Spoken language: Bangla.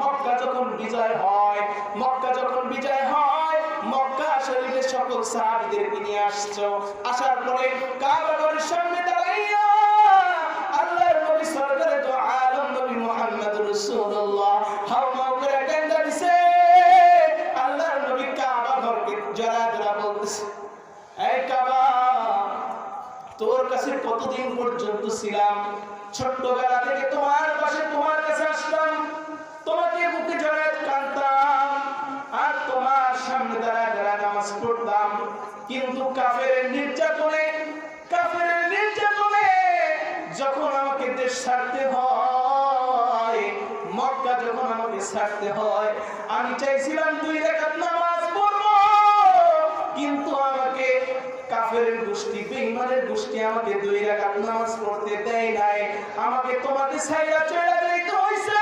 মক্কা যখন বিজয় হয়, মক্কা শরীফের সকল সাহাবীদেরকে নিয়ে আসছো। আসার পরে কাবা ঘরের সামনে দাঁড়াইয়া আল্লাহর নবী সরকারে তো আলম নবী মুহাম্মদুর রাসূলুল্লাহ হাওমাও করে কান্দা দিছে। আল্লাহর নবী কাবা ঘরকে জড়া বলতেছে, এই কাবা, তোর কাছে কতদিন পর্যন্ত ছিলাম? ছোট্টবেলা থেকে তোমার কাছে আসতাম, তোমাকে বুকে জড়ায় কাঁদতাম, আর তোমার সামনে দাঁড়া নামাজ পড়তাম। কিন্তু কাফেরের নির্যাতনে যখন আমাকে দেশ ছাড়তে হয়, মক্কা যখন আমাকে ছাড়তে হয়, আমি চাইছিলাম 2 রাকাত নামাজ পড়বো, কিন্তু আমাকে কাফেরের গোষ্ঠী, বেঈমানের গোষ্ঠী আমাকে 2 রাকাত নামাজ পড়তে দেয় নাই। আমাকে তোমাকে ছাইরা চলে যেতে হইছে।